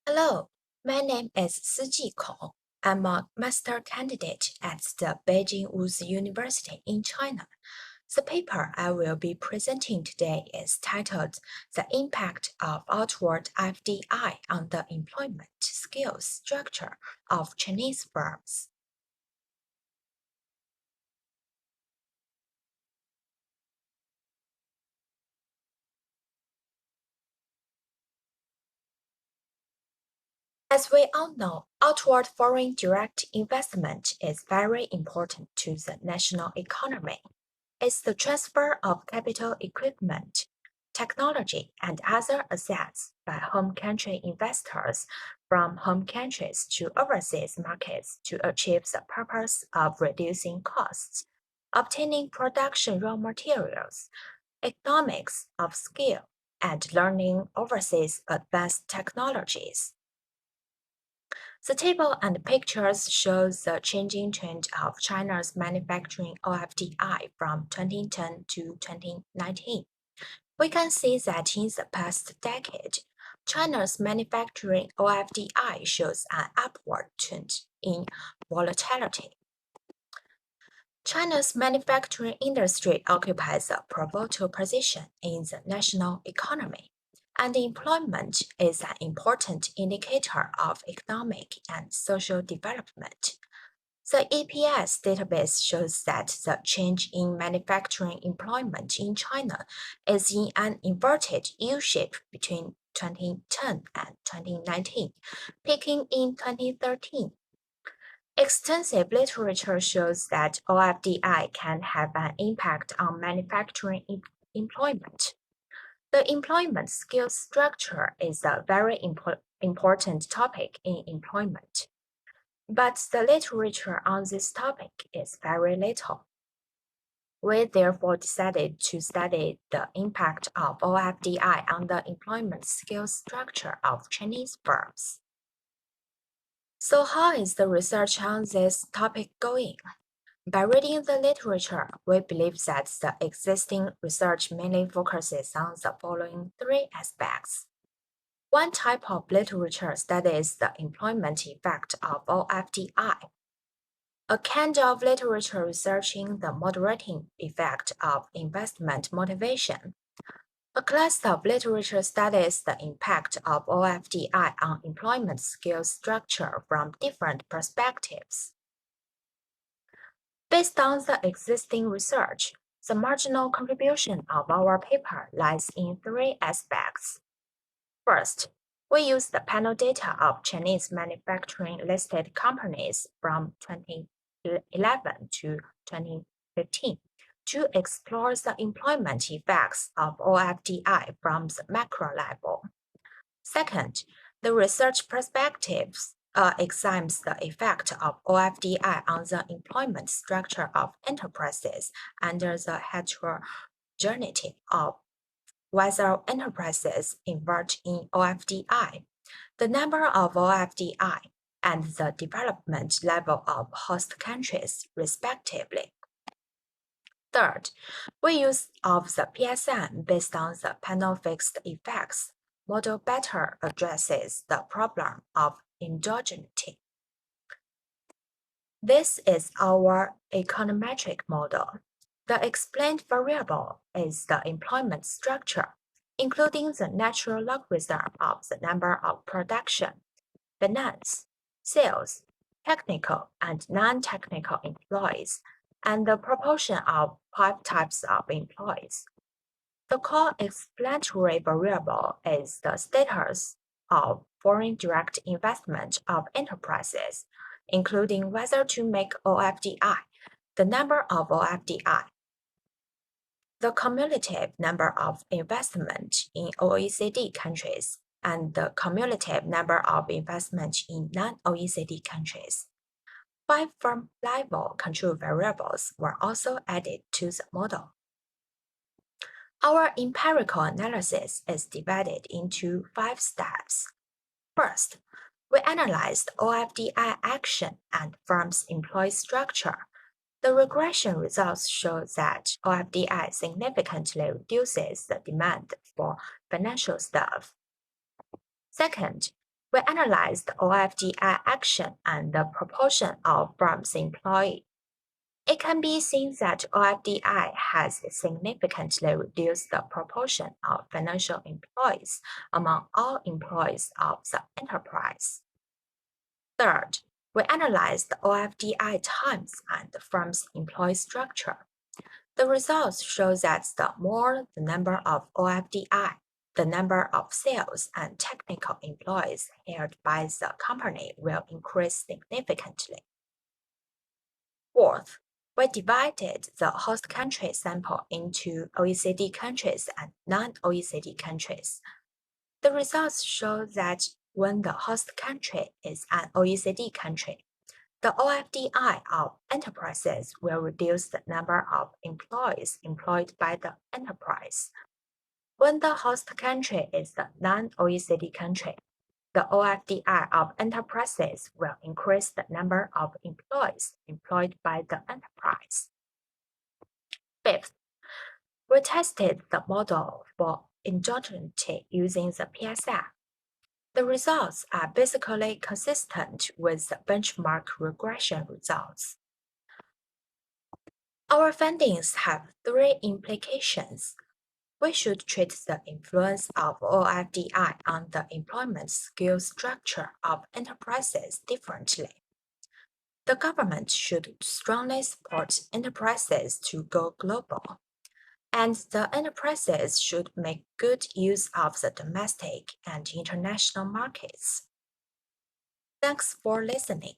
Hello, my name is Siji. I'm a master candidate at the Beijing Wuxi University in China. The paper I will be presenting today is titled The Impact of Outward FDI on the Employment Skills Structure of Chinese Firms. As we all know, outward foreign direct investment is very important to the national economy. It's the transfer of capital equipment, technology, and other assets by home country investors from home countries to overseas markets to achieve the purpose of reducing costs, obtaining production raw materials, economics of scale, and learning overseas advanced technologies. The table and pictures show the changing trend of China's manufacturing OFDI from 2010 to 2019. We can see that in the past decade, China's manufacturing OFDI shows an upward trend in volatility. China's manufacturing industry occupies a pivotal position in the national economy, and employment is an important indicator of economic and social development. The EPS database shows that the change in manufacturing employment in China is in an inverted U shape between 2010 and 2019, peaking in 2013. Extensive literature shows that OFDI can have an impact on manufacturing employment. The employment skills structure is a very important topic in employment, but the literature on this topic is very little. We therefore decided to study the impact of OFDI on the employment skills structure of Chinese firms. So how is the research on this topic going? By reading the literature, we believe that the existing research mainly focuses on the following three aspects. One type of literature studies the employment effect of OFDI. A kind of literature researching the moderating effect of investment motivation. A class of literature studies the impact of OFDI on employment skills structure from different perspectives. Based on the existing research, the marginal contribution of our paper lies in three aspects. First, we use the panel data of Chinese manufacturing listed companies from 2011 to 2015 to explore the employment effects of OFDI from the macro level. Second, the research perspectives examines the effect of OFDI on the employment structure of enterprises under the heterogeneity of whether enterprises invert in OFDI, the number of OFDI, and the development level of host countries, respectively. Third, we use of the PSM based on the panel fixed effects model better addresses the problem of endogeneity. This is our econometric model. The explained variable is the employment structure, including the natural logarithm of the number of production, finance, sales, technical and non-technical employees, and the proportion of 5 types of employees. The core explanatory variable is the status of foreign direct investment of enterprises, including whether to make OFDI, the number of OFDI, the cumulative number of investment in OECD countries, and the cumulative number of investment in non-OECD countries. 5 firm-level control variables were also added to the model. Our empirical analysis is divided into 5 steps. First, we analyzed OFDI action and firm's employee structure. The regression results show that OFDI significantly reduces the demand for financial staff. Second, we analyzed OFDI action and the proportion of firms employed. It can be seen that OFDI has significantly reduced the proportion of financial employees among all employees of the enterprise. Third, we analyzed the OFDI times and the firm's employee structure. The results show that the more the number of OFDI, the number of sales and technical employees hired by the company will increase significantly. Fourth, we divided the host country sample into OECD countries and non-OECD countries. The results show that when the host country is an OECD country, the OFDI of enterprises will reduce the number of employees employed by the enterprise. When the host country is a non-OECD country, the OFDI of enterprises will increase the number of employees employed by the enterprise. Fifth, we tested the model for endogeneity using the PSF. The results are basically consistent with the benchmark regression results. Our findings have three implications. We should treat the influence of OFDI on the employment skill structure of enterprises differently. The government should strongly support enterprises to go global, and the enterprises should make good use of the domestic and international markets. Thanks for listening.